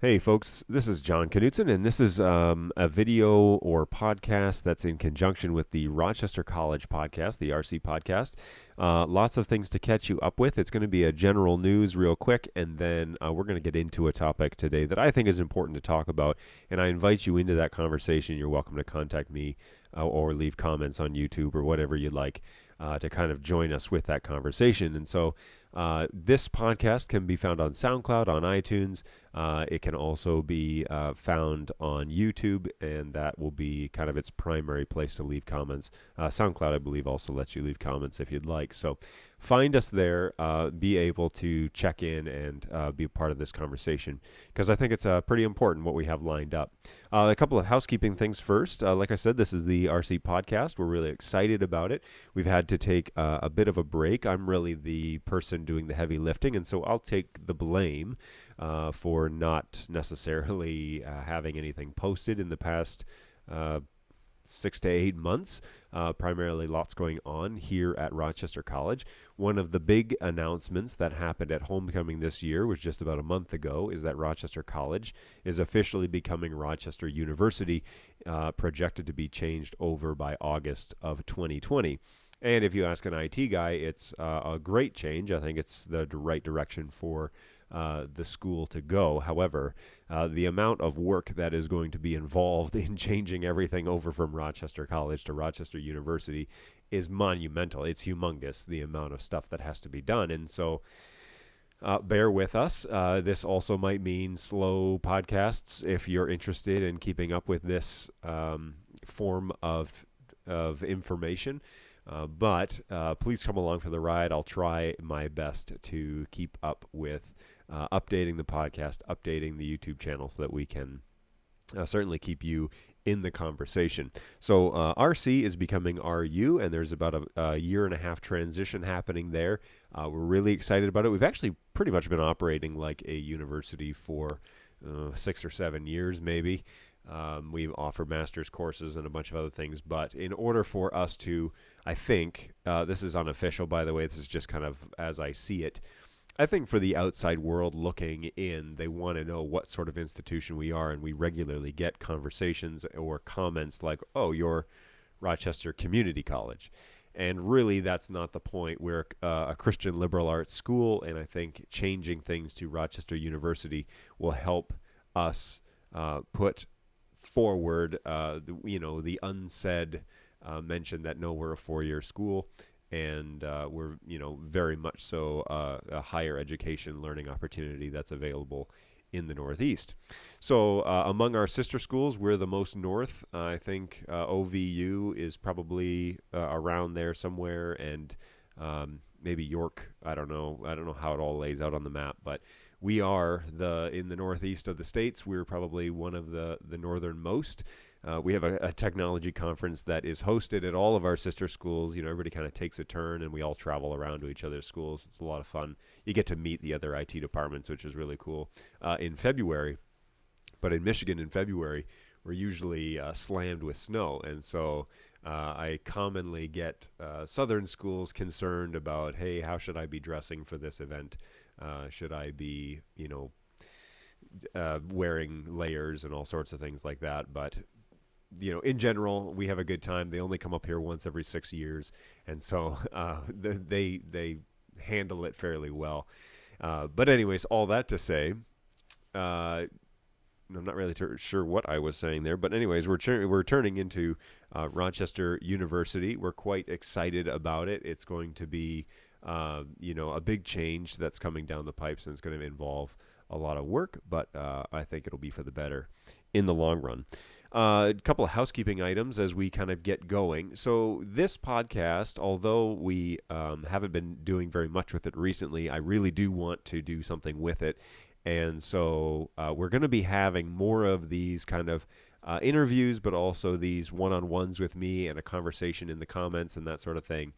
Hey folks, this is John Knutson, and this is a video or podcast that's in conjunction with the Rochester College podcast, the RC podcast. Lots of things to catch you up with. It's going to be a general news real quick, and then we're going to get into a topic today that I think is important to talk about, and I invite you into that conversation. You're welcome to contact me or leave comments on YouTube or whatever you'd like to kind of join us with that conversation. And so this podcast can be found on SoundCloud, on iTunes. It can also be found on YouTube, and that will be kind of its primary place to leave comments. SoundCloud, I believe, also lets you leave comments if you'd like. So find us there, be able to check in and be a part of this conversation, because I think it's pretty important what we have lined up. A couple of housekeeping things first. Like I said, this is the RC podcast. We're really excited about it. We've had to take a bit of a break. I'm really the person doing the heavy lifting, and so I'll take the blame for not necessarily having anything posted in the past 6 to 8 months. Primarily lots going on here at Rochester College. One of the big announcements that happened at homecoming this year, was just about a month ago, is that Rochester College is officially becoming Rochester University, projected to be changed over by August of 2020. And if you ask an IT guy, it's a great change. I think it's the right direction for the school to go. However, the amount of work that is going to be involved in changing everything over from Rochester College to Rochester University is monumental. It's humongous, the amount of stuff that has to be done. And so bear with us. This also might mean slow podcasts if you're interested in keeping up with this form of information. But please come along for the ride. I'll try my best to keep up with updating the podcast, updating the YouTube channel, so that we can certainly keep you in the conversation. So RC is becoming RU, and there's about a year and a half transition happening there. We're really excited about it. We've actually pretty much been operating like a university for 6 or 7 years, maybe. We offer master's courses and a bunch of other things, but in order for us to, I think, this is unofficial, by the way, this is just kind of as I see it, I think for the outside world looking in, they want to know what sort of institution we are, and we regularly get conversations or comments like, oh, you're Rochester Community College. And really, that's not the point. We're a Christian liberal arts school, and I think changing things to Rochester University will help us put forward, the unsaid mention that no, we're a four-year school, and we're very much so a higher education learning opportunity that's available in the Northeast. So among our sister schools, we're the most north. I think OVU is probably around there somewhere, and maybe York. I don't know how it all lays out on the map, but we are in the northeast of the states. We're probably one of the northernmost. We have a technology conference that is hosted at all of our sister schools. Everybody kind of takes a turn, and we all travel around to each other's schools. It's a lot of fun. You get to meet the other IT departments, which is really cool, in February. But in Michigan in February, we're usually slammed with snow. And so I commonly get southern schools concerned about, hey, how should I be dressing for this event? Should I be, wearing layers and all sorts of things like that? But in general, we have a good time. They only come up here once every 6 years, and so they handle it fairly well. But anyways, all that to say, I'm not really sure what I was saying there. But anyways, we're turning into Rochester University. We're quite excited about it. It's going to be a big change that's coming down the pipes, and it's going to involve a lot of work, but I think it'll be for the better in the long run. A couple of housekeeping items as we kind of get going. So this podcast, although we haven't been doing very much with it recently, I really do want to do something with it. And so we're going to be having more of these kind of interviews, but also these one-on-ones with me and a conversation in the comments and that sort of thing.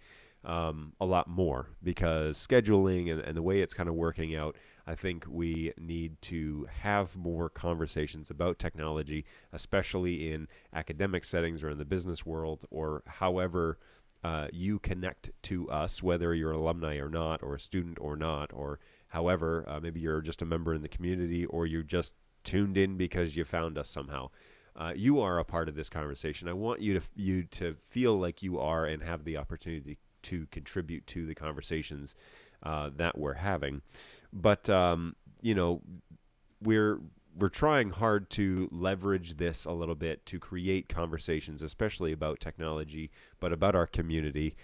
A lot more, because scheduling and the way it's kind of working out, I think we need to have more conversations about technology, especially in academic settings or in the business world, or however you connect to us, whether you're an alumni or not, or a student or not, or however, maybe you're just a member in the community, or you just tuned in because you found us somehow. You are a part of this conversation. I want you to feel like you are and have the opportunity to contribute to the conversations that we're having. But you know, we're we're trying hard to leverage this a little bit to create conversations, especially about technology, but about our community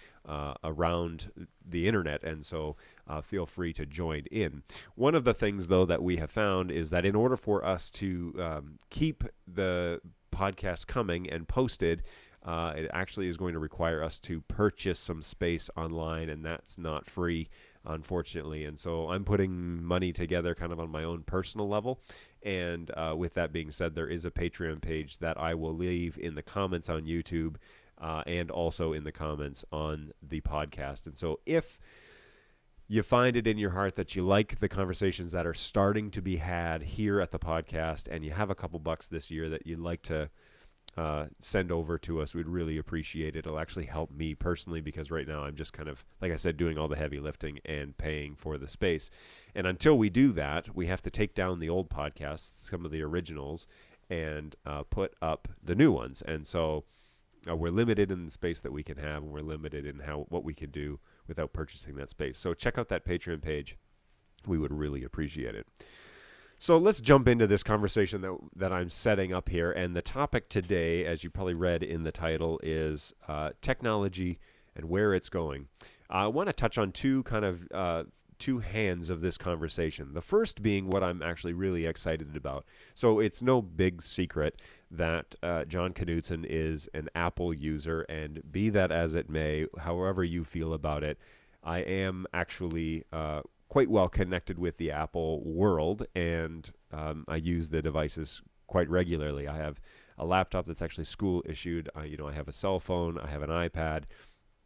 around the internet. And so feel free to join in. One of the things, though, that we have found is that in order for us to keep the podcast coming and posted, it actually is going to require us to purchase some space online, and that's not free, unfortunately. And so I'm putting money together kind of on my own personal level. And with that being said, there is a Patreon page that I will leave in the comments on YouTube and also in the comments on the podcast. And so if you find it in your heart that you like the conversations that are starting to be had here at the podcast, and you have a couple bucks this year that you'd like to send over to us, we'd really appreciate it. It'll actually help me personally, because right now I'm just kind of, like I said, doing all the heavy lifting and paying for the space. And until we do that, we have to take down the old podcasts, some of the originals, and put up the new ones. And so we're limited in the space that we can have, and we're limited in what we can do without purchasing that space. So check out that Patreon page. We would really appreciate it. So let's jump into this conversation that I'm setting up here. And the topic today, as you probably read in the title, is technology and where it's going. I want to touch on two hands of this conversation. The first being what I'm actually really excited about. So it's no big secret that John Knutson is an Apple user, and be that as it may, however you feel about it, I am actually quite well connected with the Apple world, and I use the devices quite regularly. I have a laptop that's actually school issued. I have a cell phone. I have an iPad.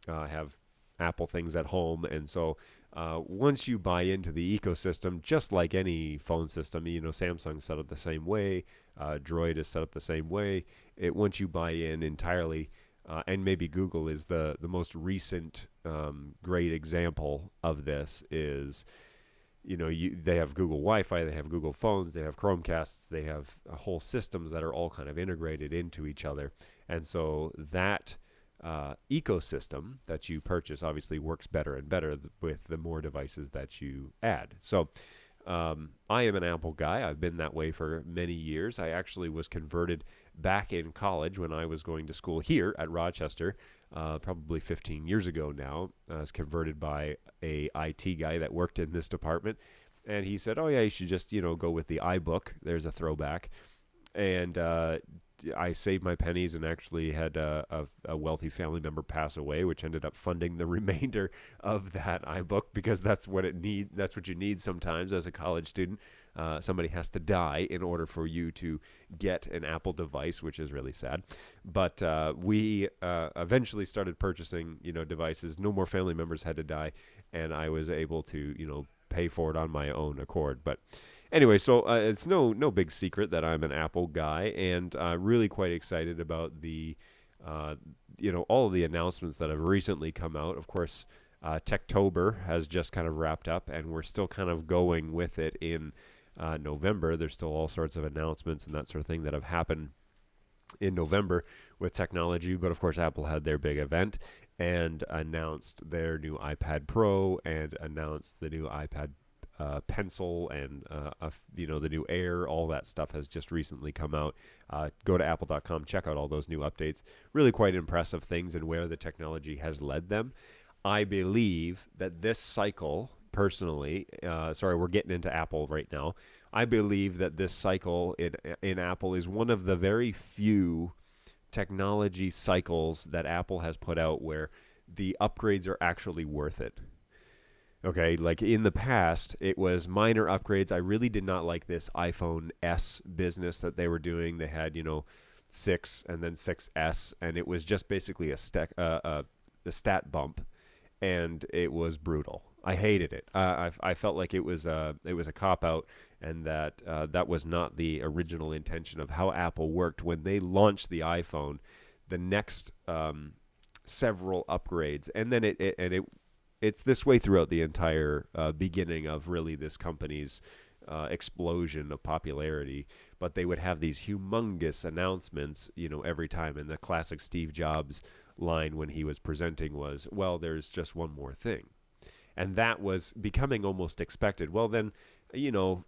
I have Apple things at home, and so once you buy into the ecosystem, just like any phone system, Samsung's set up the same way. Droid is set up the same way. Once you buy in entirely. And maybe Google is the most recent great example of this. Is they have Google Wi-Fi, they have Google phones, they have Chromecasts, they have whole systems that are all kind of integrated into each other. And so that ecosystem that you purchase obviously works better and better with the more devices that you add. So I am an Apple guy. I've been that way for many years. I actually was converted back in college when I was going to school here at Rochester, probably 15 years ago now. I was converted by a IT guy that worked in this department, and he said, "Oh yeah, you should just go with the iBook." There's a throwback, and I saved my pennies and actually had a wealthy family member pass away, which ended up funding the remainder of that iBook, because that's what that's what you need sometimes as a college student. Somebody has to die in order for you to get an Apple device, which is really sad. But we eventually started purchasing devices. No more family members had to die, and I was able to pay for it on my own accord. But anyway, so it's no big secret that I'm an Apple guy, and really quite excited about the all of the announcements that have recently come out. Of course, Techtober has just kind of wrapped up, and we're still kind of going with it in November. There's still all sorts of announcements and that sort of thing that have happened in November with technology. But of course, Apple had their big event and announced their new iPad Pro and announced the new iPad Pencil and the new Air. All that stuff has just recently come out. Go to apple.com, check out all those new updates. Really quite impressive things and where the technology has led them. I believe that this cycle, personally, we're getting into Apple right now. I believe that this cycle in Apple is one of the very few technology cycles that Apple has put out where the upgrades are actually worth it. Okay, like in the past, it was minor upgrades. I really did not like this iPhone S business that they were doing. They had, 6 and then 6S, and it was just basically a stat bump, and it was brutal. I hated it. I felt like it was a cop-out, and that that was not the original intention of how Apple worked when they launched the iPhone. The next several upgrades, and then it's this way throughout the entire beginning of really this company's explosion of popularity, but they would have these humongous announcements, every time. And the classic Steve Jobs line when he was presenting was, "Well, there's just one more thing." And that was becoming almost expected. Well, then, you know,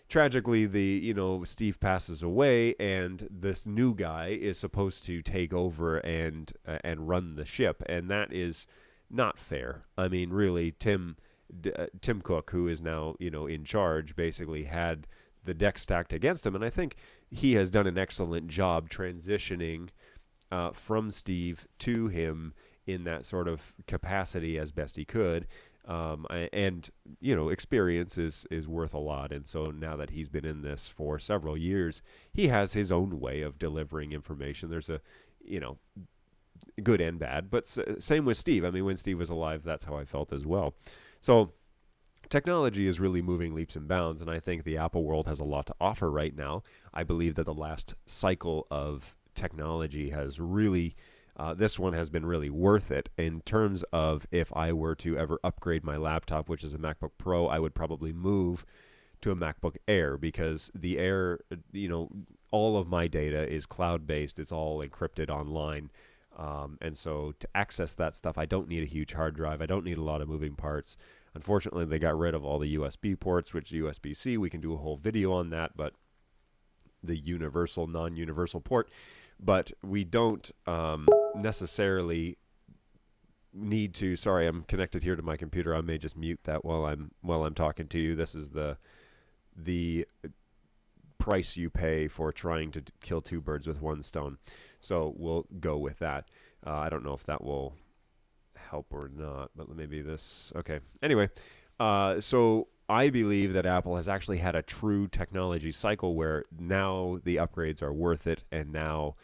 tragically, Steve passes away, and this new guy is supposed to take over and run the ship, and that is not fair. I mean, really, Tim Cook, who is now in charge, basically had the deck stacked against him, and I think he has done an excellent job transitioning from Steve to him in that sort of capacity as best he could. And experience is worth a lot, and so now that he's been in this for several years, he has his own way of delivering information. There's a good and bad, but same with Steve. I mean, when Steve was alive, that's how I felt as well. So technology is really moving leaps and bounds, and I think the Apple world has a lot to offer right now. I believe that the last cycle of technology has really this one has been really worth it in terms of, if I were to ever upgrade my laptop, which is a MacBook Pro, I would probably move to a MacBook Air, because the Air, all of my data is cloud-based. It's all encrypted online. And so to access that stuff, I don't need a huge hard drive. I don't need a lot of moving parts. Unfortunately, they got rid of all the USB ports, which USB-C. We can do a whole video on that, but the universal, non-universal port. But we don't necessarily need to. Sorry, I'm connected here to my computer. I may just mute that while I'm talking to you. This is the price you pay for trying to kill two birds with one stone. So we'll go with that. I don't know if that will help or not, but maybe this. Okay. Anyway, so I believe that Apple has actually had a true technology cycle where now the upgrades are worth it, and now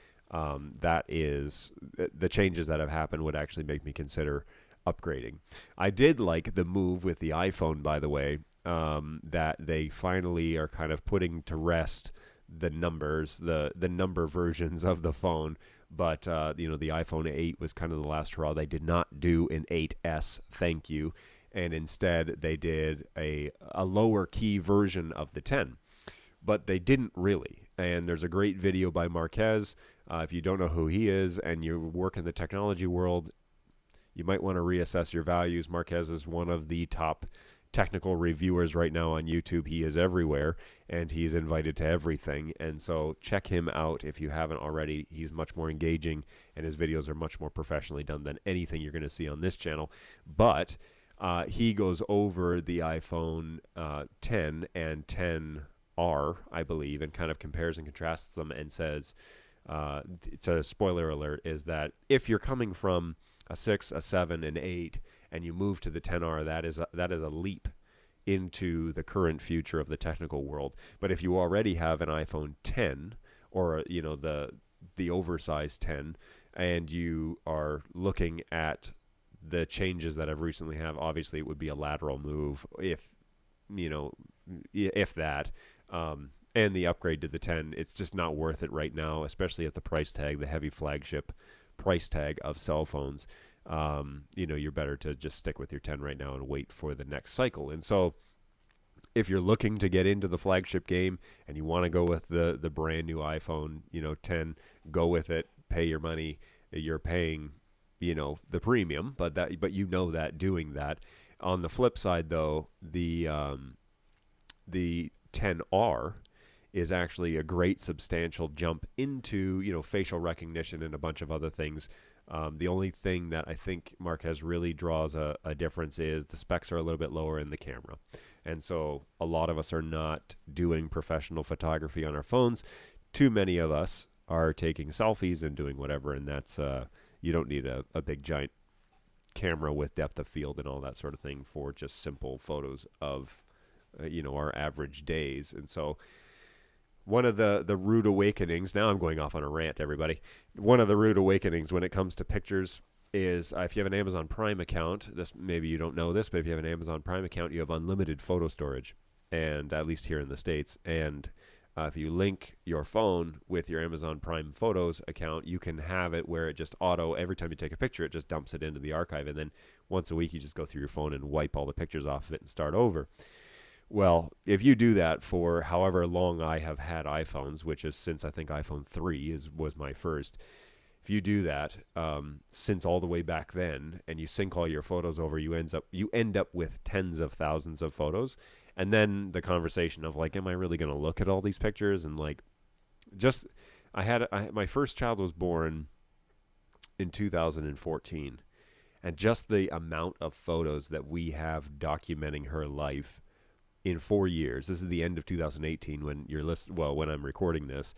that is the changes that have happened would actually make me consider upgrading. I did like the move with the iPhone, by the way, that they finally are kind of putting to rest the numbers, the number versions of the phone. But the iPhone 8 was kind of the last hurrah. They did not do an 8S, thank you, and instead they did a lower key version of the 10. But they didn't really. And there's a great video by Marquez. If you don't know who he is and you work in the technology world, you might want to reassess your values. Marquez is one of the top technical reviewers right now on YouTube. He is everywhere, and he's invited to everything. And so check him out if you haven't already. He's much more engaging, and his videos are much more professionally done than anything you're going to see on this channel. But he goes over the iPhone 10 and 10R, I believe, and kind of compares and contrasts them and says, it's a spoiler alert, is that if you're coming from a 6, a 7, an 8, and you move to the 10R, that is a leap into the current future of the technical world. But if you already have an iPhone 10 or the oversized 10, and you are looking at the changes that have recently have, obviously it would be a lateral move, if that. And the upgrade to the 10, it's just not worth it right now, especially at the price tag, the heavy flagship price tag of cell phones. You're better to just stick with your 10 right now and wait for the next cycle. And so if you're looking to get into the flagship game and you want to go with the brand new iPhone, 10, go with it, pay your money. You're paying, the premium, but that doing that. On the flip side, though, the 10R is actually a great substantial jump into, facial recognition and a bunch of other things. The only thing that I think Marquez really draws a difference is the specs are a little bit lower in the camera. And so a lot of us are not doing professional photography on our phones. Too many of us are taking selfies and doing whatever, and that's you don't need a big giant camera with depth of field and all that sort of thing for just simple photos of our average days. And so one of the rude awakenings, now I'm going off on a rant, everybody. One of the rude awakenings when it comes to pictures is if you have an Amazon Prime account, maybe you don't know this, but if you have an Amazon Prime account, you have unlimited photo storage, and at least here in the States. And if you link your phone with your Amazon Prime Photos account, you can have it where it just every time you take a picture, it just dumps it into the archive. And then once a week, you just go through your phone and wipe all the pictures off of it and start over. Well, if you do that for however long I have had iPhones, which is since I think iPhone 3 was my first. If you do that since all the way back then, and you sync all your photos over, you end up with tens of thousands of photos, and then the conversation of like, am I really going to look at all these pictures? And like, just my first child was born in 2014, and just the amount of photos that we have documenting her life in 4 years. This is the end of 2018 when when I'm recording this.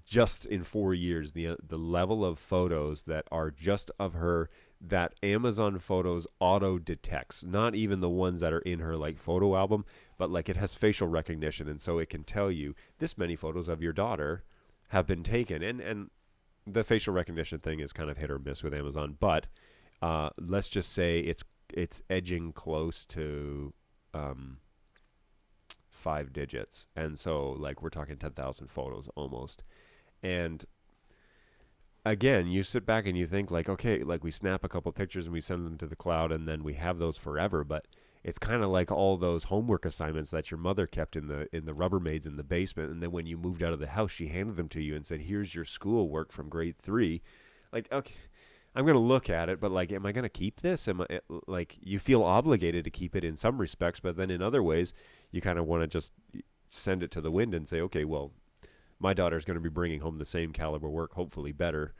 Just in 4 years, the level of photos that are just of her that Amazon Photos auto detects, not even the ones that are in her like photo album, but like it has facial recognition, and so it can tell you this many photos of your daughter have been taken. And the facial recognition thing is kind of hit or miss with Amazon, but let's just say it's edging close to 5 digits, and so like we're talking 10,000 photos almost. And again, you sit back and you think like, okay, like we snap a couple pictures and we send them to the cloud, and then we have those forever. But it's kind of like all those homework assignments that your mother kept in the Rubbermaids in the basement, and then when you moved out of the house, she handed them to you and said, "Here's your schoolwork from grade 3." Like, okay, I'm going to look at it, but like, am I going to keep this? Like, you feel obligated to keep it in some respects, but then in other ways, you kind of want to just send it to the wind and say, okay, well, my daughter's going to be bringing home the same caliber work, hopefully better,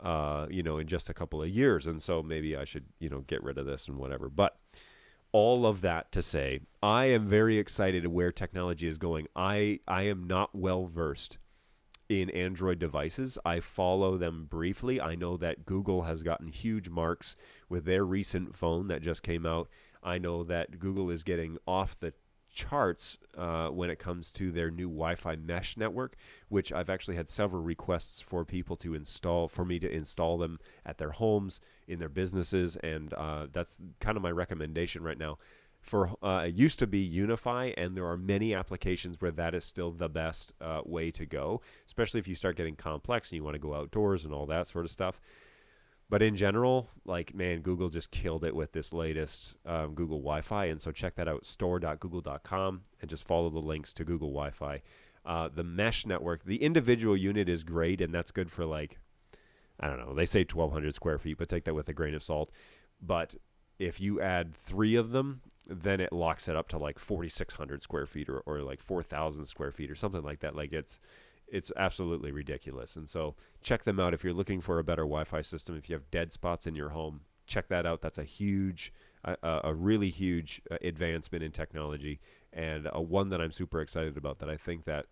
in just a couple of years. And so maybe I should, get rid of this and whatever. But all of that to say, I am very excited where technology is going. I am not well versed in Android devices. I follow them briefly. I know that Google has gotten huge marks with their recent phone that just came out. I know that Google is getting off the charts when it comes to their new Wi-Fi mesh network, which I've actually had several requests for people to install, for me to install them at their homes, in their businesses, and that's kind of my recommendation right now. It used to be Unify, and there are many applications where that is still the best way to go, especially if you start getting complex and you want to go outdoors and all that sort of stuff. But in general, like, man, Google just killed it with this latest Google Wi-Fi, and so check that out, store.google.com, and just follow the links to Google Wi-Fi. The mesh network, the individual unit is great, and that's good for like, I don't know, they say 1,200 square feet, but take that with a grain of salt. But if you add 3 of them, then it locks it up to like 4,600 square feet or like 4,000 square feet or something like that. Like it's absolutely ridiculous. And so check them out if you're looking for a better Wi-Fi system. If you have dead spots in your home, check that out. That's a really huge advancement in technology, and one that I'm super excited about, that I think that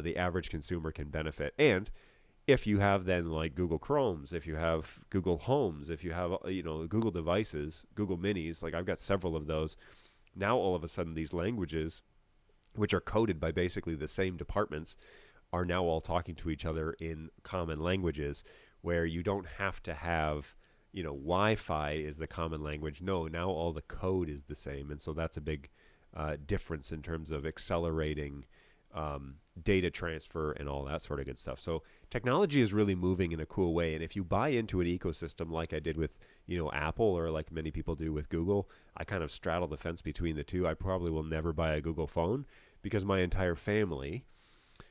the average consumer can benefit. And if you have then like Google Chromes, if you have Google Homes, if you have Google devices, Google Minis, like I've got several of those. Now all of a sudden these languages, which are coded by basically the same departments, are now all talking to each other in common languages, where you don't have to have, Wi-Fi is the common language. No, now all the code is the same. And so that's a big difference in terms of accelerating data transfer and all that sort of good stuff. So technology is really moving in a cool way. And if you buy into an ecosystem like I did with, Apple, or like many people do with Google, I kind of straddle the fence between the two. I probably will never buy a Google phone because my entire family,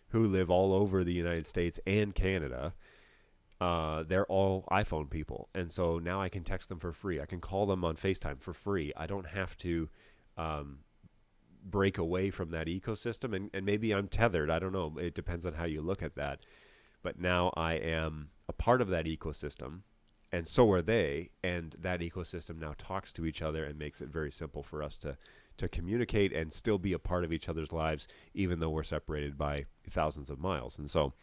who live all over the United States and Canada, they're all iPhone people. And so now I can text them for free. I can call them on FaceTime for free. I don't have to break away from that ecosystem. And maybe I'm tethered. I don't know. It depends on how you look at that. But now I am a part of that ecosystem, and so are they. And that ecosystem now talks to each other and makes it very simple for us to communicate and still be a part of each other's lives, even though we're separated by thousands of miles. And so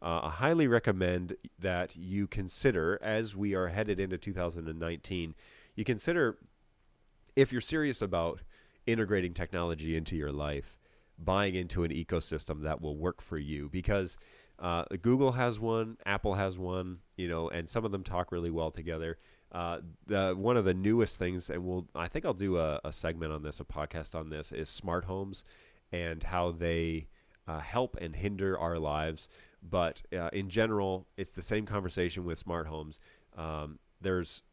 I highly recommend that you consider, as we are headed into 2019, you consider, if you're serious about integrating technology into your life, buying into an ecosystem that will work for you, because Google has one, Apple has one, and some of them talk really well together. One of the newest things, and I think I'll do a segment on this, a podcast on this, is smart homes and how they help and hinder our lives. But in general, it's the same conversation with smart homes. There's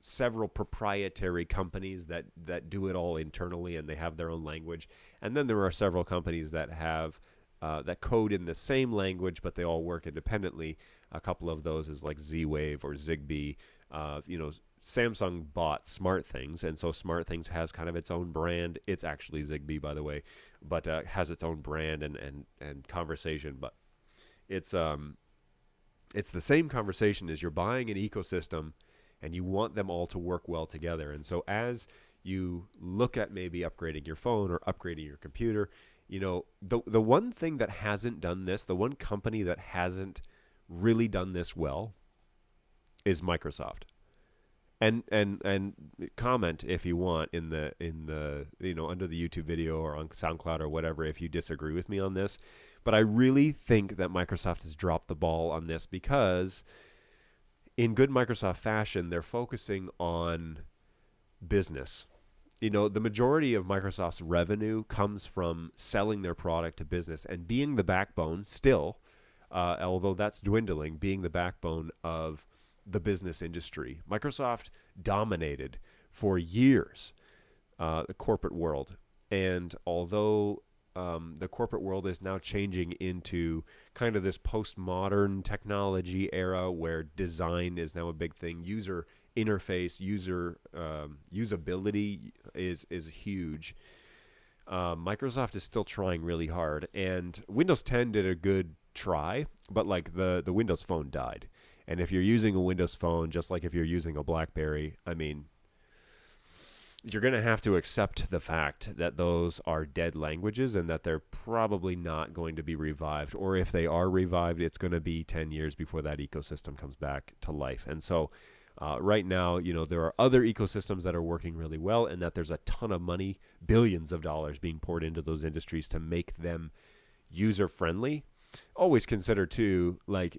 several proprietary companies that do it all internally, and they have their own language. And then there are several companies that have that code in the same language, but they all work independently. A couple of those is like Z-Wave or Zigbee. Samsung bought SmartThings, and so SmartThings has kind of its own brand. It's actually Zigbee, by the way, but has its own brand and conversation. But it's the same conversation as you're buying an ecosystem, and you want them all to work well together. And so as you look at maybe upgrading your phone or upgrading your computer, the one thing that hasn't done this, the one company that hasn't really done this well, is Microsoft. And comment if you want in the under the YouTube video or on SoundCloud or whatever if you disagree with me on this. But I really think that Microsoft has dropped the ball on this, because in good Microsoft fashion, they're focusing on business. The majority of Microsoft's revenue comes from selling their product to business and being the backbone still, although that's dwindling, being the backbone of the business industry. Microsoft dominated for years the corporate world. And although the corporate world is now changing into kind of this postmodern technology era where design is now a big thing, user interface, usability is huge. Microsoft is still trying really hard, and Windows 10 did a good try, but like the Windows Phone died. And if you're using a Windows Phone, just like if you're using a BlackBerry, I mean, you're going to have to accept the fact that those are dead languages and that they're probably not going to be revived. Or if they are revived, it's going to be 10 years before that ecosystem comes back to life. And so right now, there are other ecosystems that are working really well, and that there's a ton of money, billions of dollars being poured into those industries to make them user-friendly. Always consider, too, like...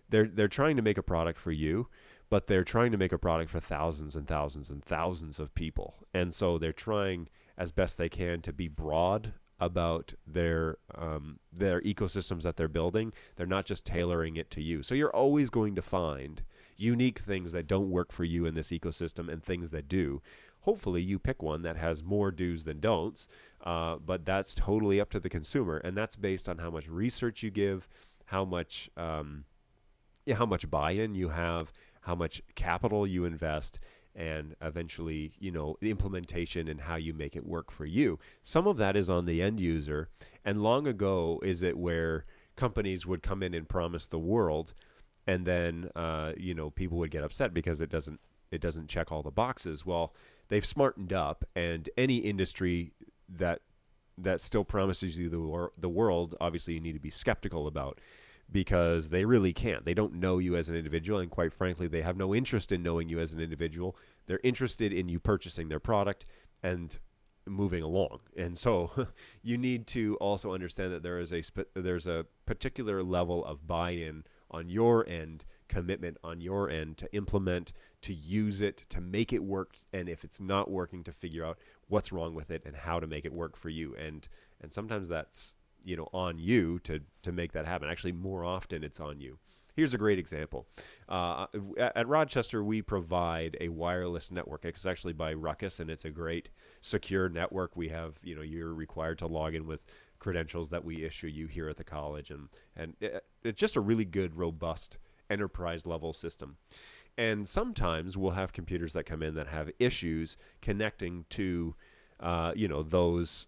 They're trying to make a product for you, but they're trying to make a product for thousands and thousands and thousands of people. And so they're trying as best they can to be broad about their ecosystems that they're building. They're not just tailoring it to you. So you're always going to find unique things that don't work for you in this ecosystem and things that do. Hopefully you pick one that has more do's than don'ts, but that's totally up to the consumer. And that's based on how much research you give, how much buy-in you have, how much capital you invest, and eventually, the implementation and how you make it work for you. Some of that is on the end user, and long ago is it where companies would come in and promise the world, and then people would get upset because it doesn't check all the boxes. Well, they've smartened up, and any industry that still promises you the world, obviously you need to be skeptical about, because they really can't. They don't know you as an individual, and quite frankly, they have no interest in knowing you as an individual. They're interested in you purchasing their product and moving along. And so you need to also understand that there's a particular level of buy-in on your end, commitment on your end to implement, to use it, to make it work, and if it's not working, to figure out what's wrong with it and how to make it work for you. And sometimes that's on you to make that happen. Actually, more often it's on you. Here's a great example. At Rochester, we provide a wireless network. It's actually by Ruckus, and it's a great secure network. We have, you're required to log in with credentials that we issue you here at the college, and it's just a really good, robust enterprise level system. And sometimes we'll have computers that come in that have issues connecting to, those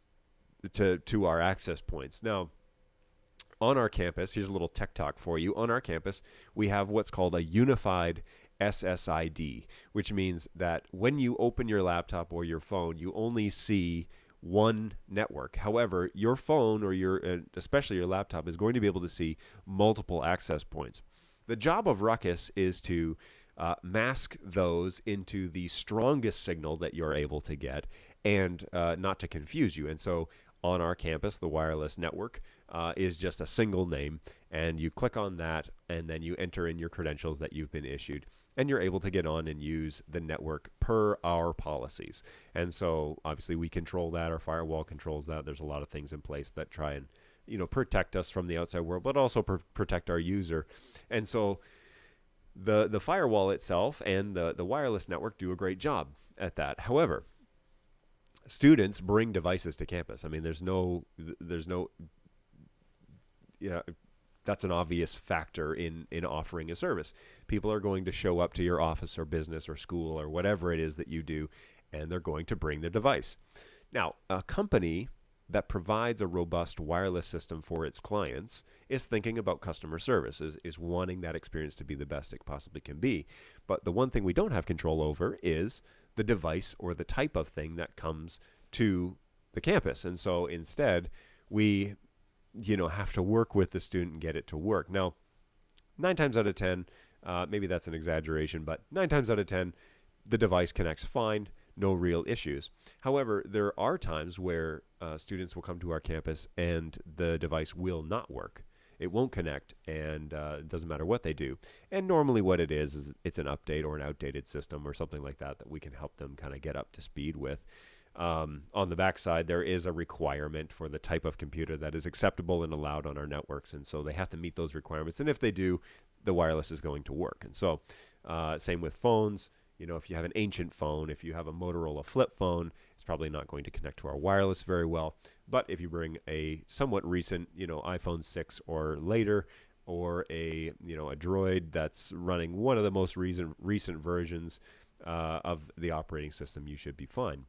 to our access points. Now, on our campus, here's a little tech talk for you. On our campus, we have what's called a unified SSID, which means that when you open your laptop or your phone, you only see one network. However, your phone or especially your laptop is going to be able to see multiple access points. The job of Ruckus is to mask those into the strongest signal that you're able to get, and not to confuse you. And so on our campus, the wireless network is just a single name, and you click on that, and then you enter in your credentials that you've been issued, and you're able to get on and use the network per our policies. And so obviously we control that. Our firewall controls that. There's a lot of things in place that try and protect us from the outside world, but also protect our user. And so The firewall itself and the wireless network do a great job at that. However, students bring devices to campus. I mean, there's no yeah, that's an obvious factor in offering a service. People are going to show up to your office or business or school or whatever it is that you do, and they're going to bring their device. Now, a company that provides a robust wireless system for its clients is thinking about customer service, is wanting that experience to be the best it possibly can be. But the one thing we don't have control over is the device or the type of thing that comes to the campus. And so instead, we have to work with the student and get it to work. Now, 9 times out of 10, maybe that's an exaggeration, but 9 times out of 10, the device connects fine, no real issues. However, there are times where students will come to our campus and the device will not work. It won't connect, and it doesn't matter what they do. And normally what it is it's an update or an outdated system or something like that we can help them kind of get up to speed with. On the backside, there is a requirement for the type of computer that is acceptable and allowed on our networks, and so they have to meet those requirements. And if they do, the wireless is going to work. And so, same with phones. If you have an ancient phone, if you have a Motorola flip phone, it's probably not going to connect to our wireless very well. But if you bring a somewhat recent, iPhone 6 or later, or a Droid that's running one of the most recent versions of the operating system, you should be fine.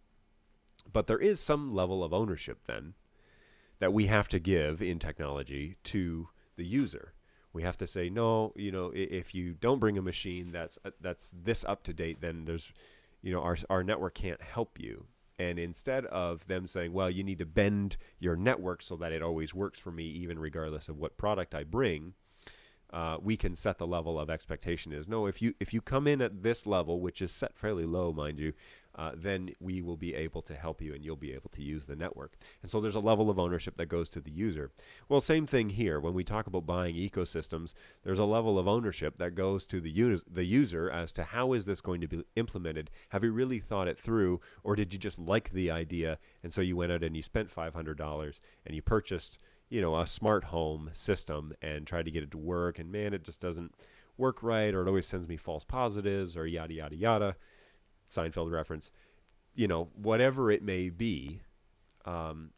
But there is some level of ownership then that we have to give in technology to the user. We have to say, no, if you don't bring a machine that's this up to date, then there's, our network can't help you. And instead of them saying, well, you need to bend your network so that it always works for me, even regardless of what product I bring, we can set the level of expectation is, no, if you come in at this level, which is set fairly low, mind you, then we will be able to help you and you'll be able to use the network. And so there's a level of ownership that goes to the user. Well, same thing here. When we talk about buying ecosystems, there's a level of ownership that goes to the user as to how is this going to be implemented? Have you really thought it through, or did you just like the idea and so you went out and you spent $500 and you purchased a smart home system and tried to get it to work, and man, it just doesn't work right, or it always sends me false positives, or yada, yada, yada. Seinfeld reference. Whatever it may be,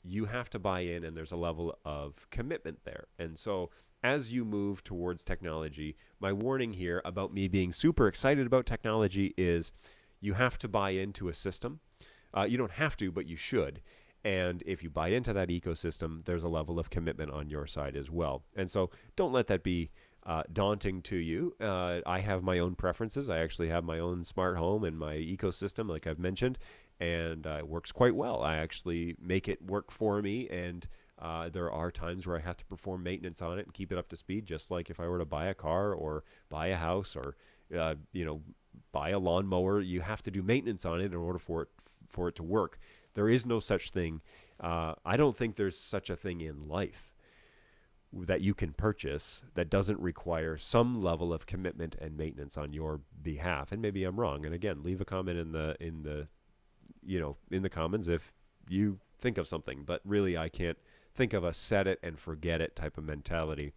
you have to buy in, and there's a level of commitment there. And so as you move towards technology, my warning here about me being super excited about technology is you have to buy into a system. You don't have to, but you should. And if you buy into that ecosystem, there's a level of commitment on your side as well. And so don't let that be daunting to you. I have my own preferences. I actually have my own smart home and my ecosystem, like I've mentioned, and it works quite well. I actually make it work for me, and there are times where I have to perform maintenance on it and keep it up to speed, just like if I were to buy a car or buy a house or buy a lawnmower. You have to do maintenance on it in order for it to work. There is no such thing. I don't think there's such a thing in life that you can purchase that doesn't require some level of commitment and maintenance on your behalf. And maybe I'm wrong. And again, leave a comment in the comments if you think of something. But really, I can't think of a set it and forget it type of mentality.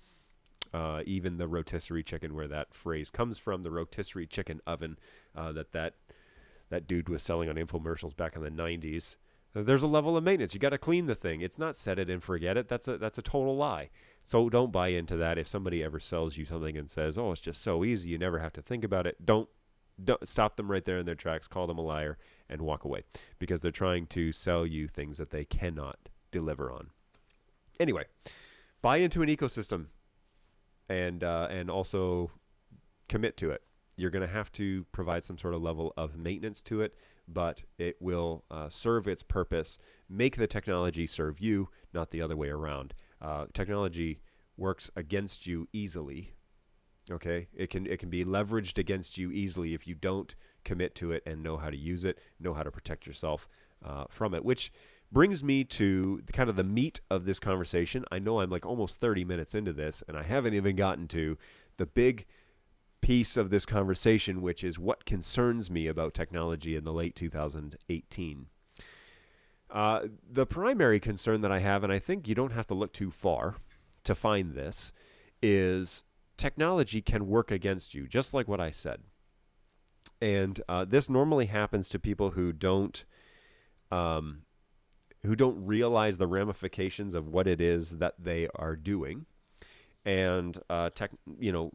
Even the rotisserie chicken, where that phrase comes from, the rotisserie chicken oven that dude was selling on infomercials back in the 90s. There's a level of maintenance. You got to clean the thing. It's not set it and forget it. That's a total lie. So don't buy into that. If somebody ever sells you something and says, "Oh, it's just so easy, you never have to think about it," don't stop them right there in their tracks. Call them a liar and walk away, because they're trying to sell you things that they cannot deliver on. Anyway, buy into an ecosystem and also commit to it. You're going to have to provide some sort of level of maintenance to it, but it will serve its purpose. Make the technology serve you, not the other way around. Technology works against you easily. Okay, it can be leveraged against you easily if you don't commit to it and know how to use it, know how to protect yourself from it. Which brings me to kind of the meat of this conversation. I know I'm like almost 30 minutes into this, and I haven't even gotten to the big piece of this conversation, which is what concerns me about technology in the late 2018. The primary concern that I have, and I think you don't have to look too far to find this, is technology can work against you, just like what I said. And this normally happens to people um, who don't realize the ramifications of what it is that they are doing, and you know,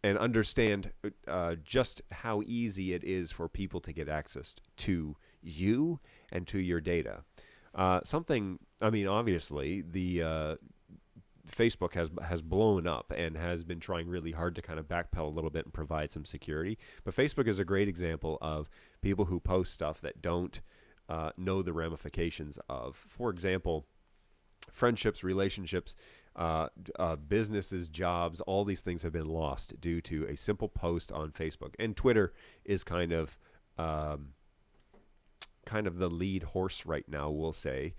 and understand just how easy it is for people to get access to you and to your data. I mean, obviously, the Facebook has blown up and has been trying really hard to kind of backpedal a little bit and provide some security. But Facebook is a great example of people who post stuff that don't know the ramifications of. For example, friendships, relationships, businesses, jobs, all these things have been lost due to a simple post on Facebook. And Twitter is kind of the lead horse right now, we'll say,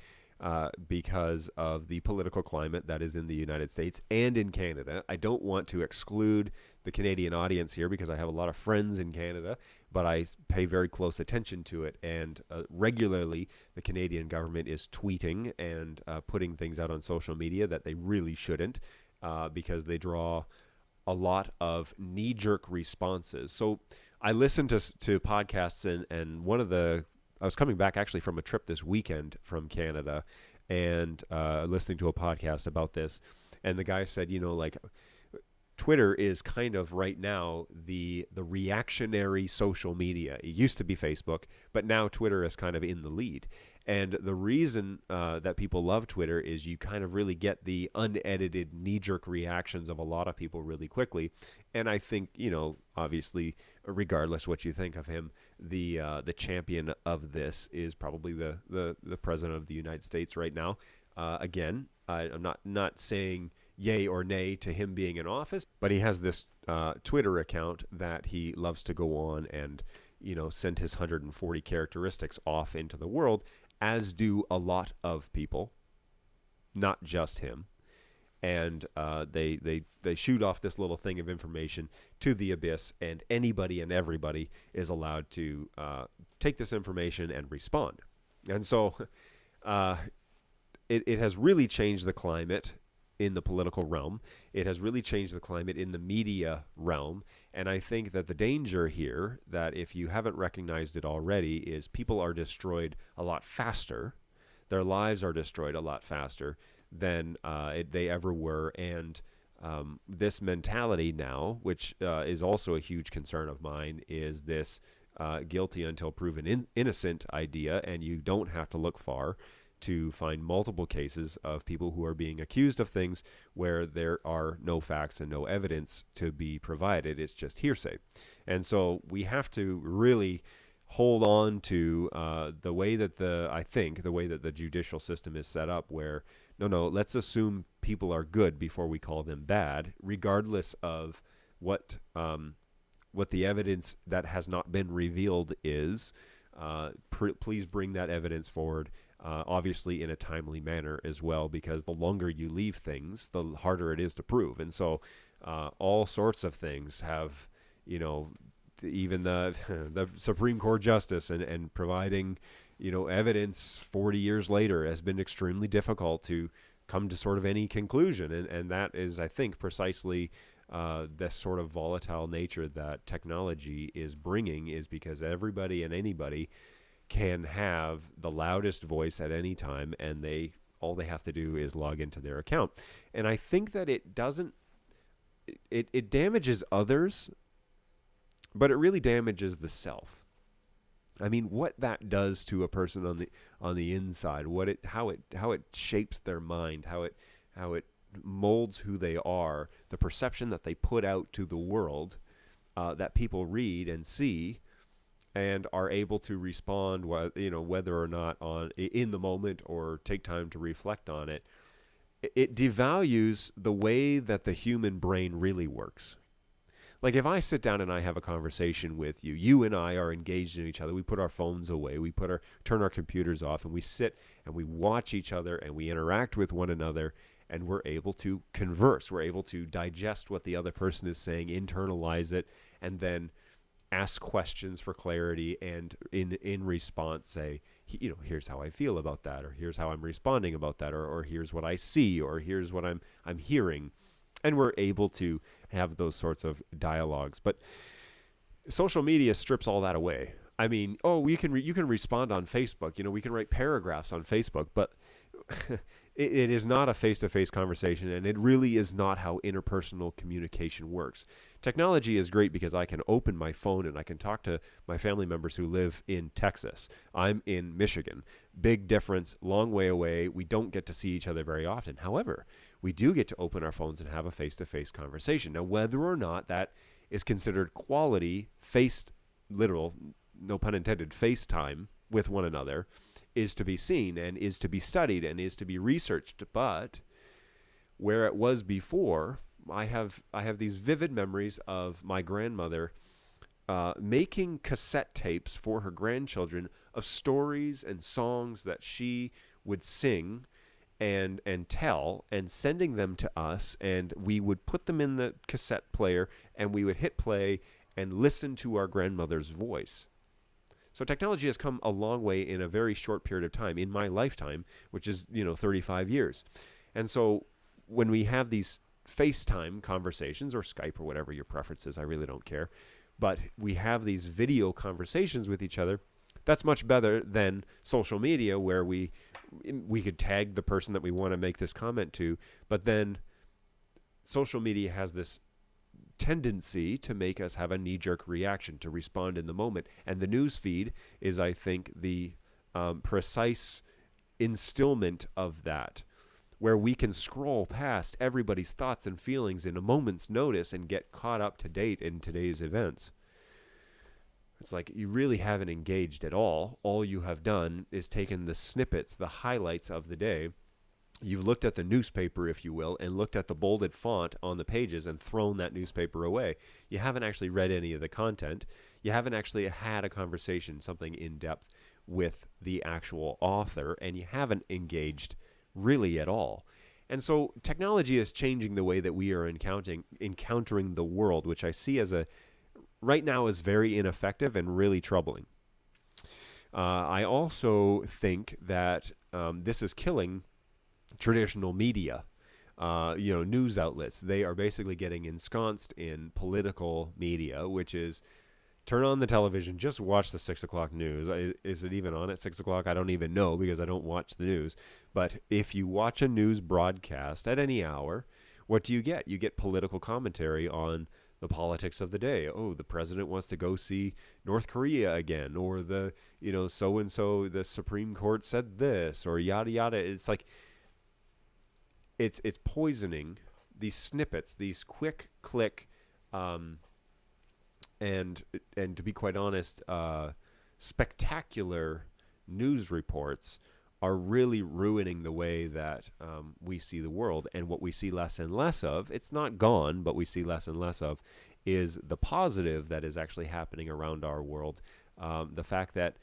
because of the political climate that is in the United States and in Canada. I don't want to exclude the Canadian audience here because I have a lot of friends in Canada, but I pay very close attention to it. And regularly, the Canadian government is tweeting and putting things out on social media that they really shouldn't, because they draw a lot of knee-jerk responses. So I listen to podcasts, and one of the I was coming back actually from a trip this weekend from Canada, and listening to a podcast about this. And the guy said, like, Twitter is kind of right now the reactionary social media. It used to be Facebook, but now Twitter is kind of in the lead. And the reason that people love Twitter is you kind of really get the unedited knee-jerk reactions of a lot of people really quickly. And I think, obviously, regardless what you think of him, the champion of this is probably the president of the United States right now. Again, I'm not saying yay or nay to him being in office, but he has this Twitter account that he loves to go on and send his 140 characteristics off into the world, as do a lot of people, not just him. And they shoot off this little thing of information to the abyss, and anybody and everybody is allowed to take this information and respond. And so it has really changed the climate in the political realm. It has really changed the climate in the media realm. And I think that the danger here, that if you haven't recognized it already, is people are destroyed a lot faster. Their lives are destroyed a lot faster than they ever were. And this mentality now, which is also a huge concern of mine, is this guilty until proven innocent idea. And you don't have to look far to find multiple cases of people who are being accused of things where there are no facts and no evidence to be provided. It's just hearsay. And so we have to really hold on to the way that the judicial system is set up, where no, let's assume people are good before we call them bad, regardless of what the evidence that has not been revealed is. Please bring that evidence forward. Obviously in a timely manner as well, because the longer you leave things, the harder it is to prove. And so all sorts of things have, even the Supreme Court justice and providing, evidence 40 years later has been extremely difficult to come to sort of any conclusion. And that is, I think, precisely this sort of volatile nature that technology is bringing, is because everybody and anybody can have the loudest voice at any time, and all they have to do is log into their account. And I think that it damages others, but it really damages the self. I mean, what that does to a person on the inside, how it shapes their mind, how it molds who they are, the perception that they put out to the world, that people read and see, and are able to respond, whether or not in the moment or take time to reflect on it. It devalues the way that the human brain really works. Like, if I sit down and I have a conversation with you, you and I are engaged in each other. We put our phones away, turn our computers off, and we sit and we watch each other and we interact with one another, and we're able to converse. We're able to digest what the other person is saying, internalize it, and then ask questions for clarity, and in response say, here's how I feel about that, or here's how I'm responding about that, or here's what I see, or here's what I'm hearing. And we're able to have those sorts of dialogues. But social media strips all that away. I mean, oh, you can respond on Facebook. We can write paragraphs on Facebook, but it is not a face-to-face conversation, and it really is not how interpersonal communication works. Technology is great because I can open my phone and I can talk to my family members who live in Texas. I'm in Michigan. Big difference, long way away. We don't get to see each other very often. However, we do get to open our phones and have a face-to-face conversation. Now, whether or not that is considered quality, literal, no pun intended, FaceTime with one another is to be seen and is to be studied and is to be researched. But where it was before, I have these vivid memories of my grandmother making cassette tapes for her grandchildren of stories and songs that she would sing and tell, and sending them to us, and we would put them in the cassette player and we would hit play and listen to our grandmother's voice. So technology has come a long way in a very short period of time, in my lifetime, which is 35 years. And so when we have these FaceTime conversations, or Skype, or whatever your preference is, I really don't care, but we have these video conversations with each other, that's much better than social media, where we could tag the person that we want to make this comment to, but then social media has this tendency to make us have a knee-jerk reaction, to respond in the moment. And the news feed is, I think, the precise instillment of that, where we can scroll past everybody's thoughts and feelings in a moment's notice and get caught up to date in today's events. It's like you really haven't engaged at all. All you have done is taken the snippets, the highlights of the day. You've looked at the newspaper, if you will, and looked at the bolded font on the pages and thrown that newspaper away. You haven't actually read any of the content. You haven't actually had a conversation, something in depth with the actual author, and you haven't engaged really at all. And so technology is changing the way that we are encountering the world, which I see as right now is very ineffective and really troubling. I also think that this is killing traditional media, news outlets. They are basically getting ensconced in political media, which is turn on the television, just watch the 6 o'clock news. Is it even on at 6 o'clock? I don't even know, because I don't watch the news. But if you watch a news broadcast at any hour, what do you get? You get political commentary on the politics of the day. Oh, the president wants to go see North Korea again, or so-and-so, the Supreme Court said this, or yada yada. It's like it's poisoning these snippets, these quick click, and to be quite honest, spectacular news reports are really ruining the way that we see the world. And what we see less and less of, it's not gone, but we see less and less of, is the positive that is actually happening around our world. The fact that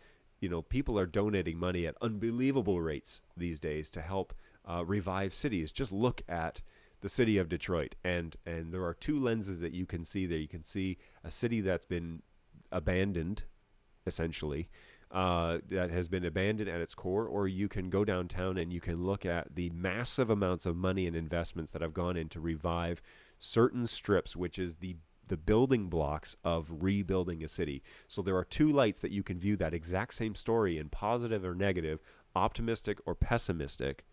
people are donating money at unbelievable rates these days to help revive cities. Just look at the city of Detroit, and there are two lenses that you can see there. You can see a city that's been abandoned, essentially, that has been abandoned at its core, or you can go downtown and you can look at the massive amounts of money and investments that have gone in to revive certain strips, which is the building blocks of rebuilding a city. So there are two lights that you can view that exact same story in, positive or negative, optimistic or pessimistic.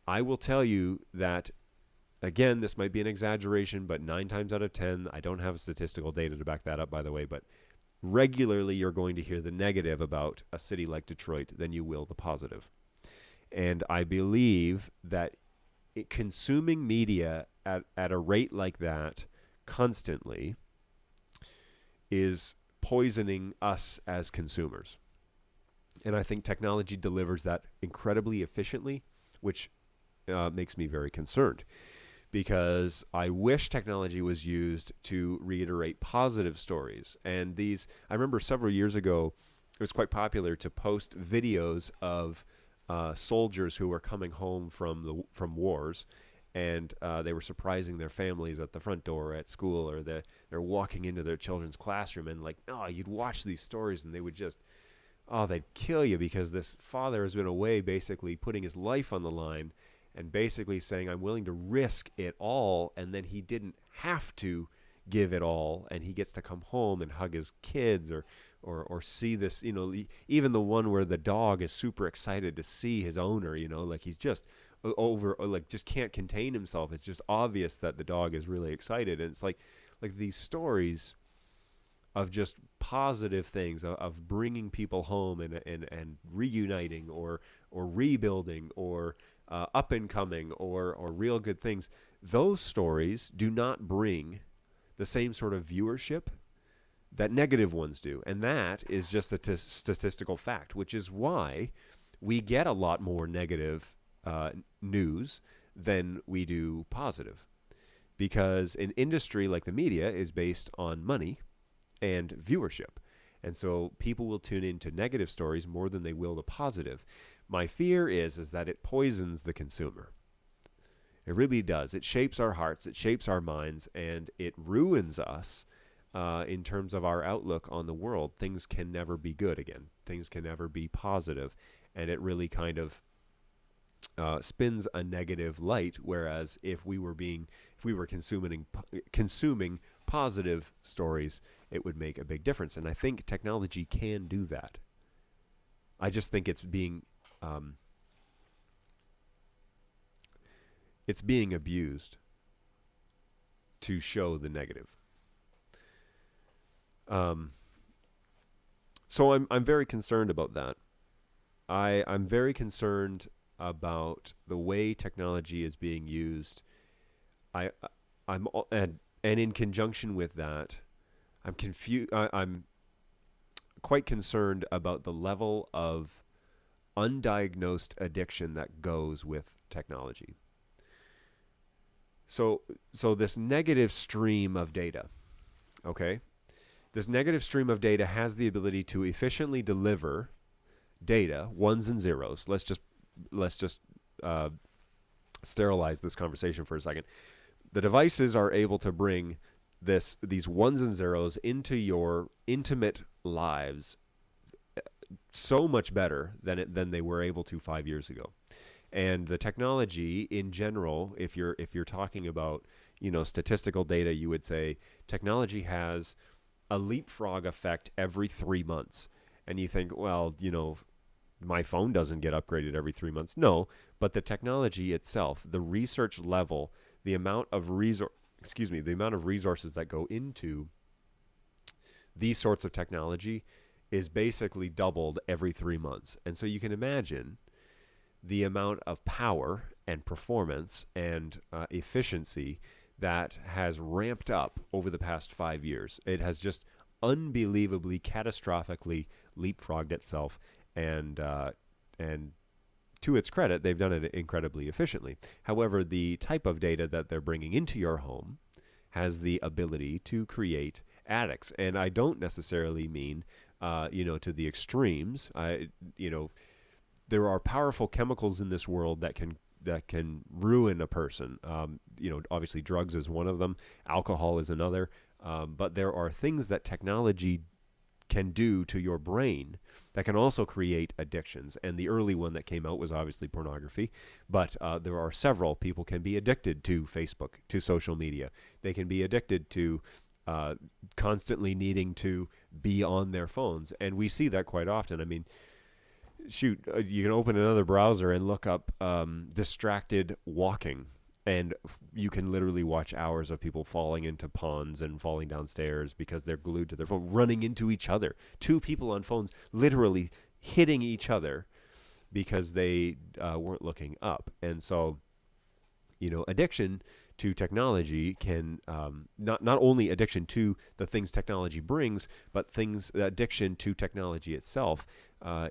I will tell you that, again, this might be an exaggeration, but 9 times out of 10, I don't have statistical data to back that up, by the way, but regularly you're going to hear the negative about a city like Detroit than you will the positive. And I believe that consuming media at a rate like that constantly is poisoning us as consumers. And I think technology delivers that incredibly efficiently, which makes me very concerned, because I wish technology was used to reiterate positive stories. And I remember several years ago, it was quite popular to post videos of soldiers who were coming home from wars, and they were surprising their families at the front door at school, or they're walking into their children's classroom, and you'd watch these stories, and they would just, they'd kill you, because this father has been away basically putting his life on the line, and basically saying, I'm willing to risk it all. And then he didn't have to give it all, and he gets to come home and hug his kids, or see this, even the one where the dog is super excited to see his owner, like he's just over, like just can't contain himself. It's just obvious that the dog is really excited. And it's like these stories of just positive things, of bringing people home and reuniting, or rebuilding, or up and coming, or real good things. Those stories do not bring the same sort of viewership that negative ones do. And that is just a statistical fact, which is why we get a lot more negative news than we do positive. Because an industry like the media is based on money and viewership. And so people will tune into negative stories more than they will the positive. My fear is that it poisons the consumer. It really does. It shapes our hearts, it shapes our minds, and it ruins us in terms of our outlook on the world. Things can never be good again. Things can never be positive. And it really kind of spins a negative light, whereas if we were consuming positive stories, it would make a big difference. And I think technology can do that. I just think it's being abused to show the negative. So I'm very concerned about that. I'm very concerned about the way technology is being used. And in conjunction with that, I'm quite concerned about the level of undiagnosed addiction that goes with technology. So this negative stream of data, okay? This negative stream of data has the ability to efficiently deliver data, ones and zeros. Let's just sterilize this conversation for a second. The devices are able to bring these ones and zeros into your intimate lives so much better than they were able to 5 years ago. And the technology in general, if you're talking about statistical data, you would say technology has a leapfrog effect every 3 months. And you think, well, my phone doesn't get upgraded every 3 months. No, but the technology itself, the research level, the amount of resources that go into these sorts of technology is basically doubled every 3 months. And so you can imagine the amount of power and performance and efficiency that has ramped up over the past 5 years. It has just unbelievably, catastrophically leapfrogged itself, and to its credit, they've done it incredibly efficiently. However, the type of data that they're bringing into your home has the ability to create addicts, and I don't necessarily mean to the extremes. There are powerful chemicals in this world that can ruin a person. Obviously drugs is one of them. Alcohol is another. But there are things that technology can do to your brain that can also create addictions. And the early one that came out was obviously pornography. But there are several. People can be addicted to Facebook, to social media. They can be addicted to constantly needing to be on their phones. And we see that quite often. I mean, shoot, you can open another browser and look up distracted walking, and you can literally watch hours of people falling into ponds and falling downstairs because they're glued to their phone, running into each other. Two people on phones literally hitting each other because they weren't looking up. And so, addiction to technology can not only addiction to the things technology brings, but addiction to technology itself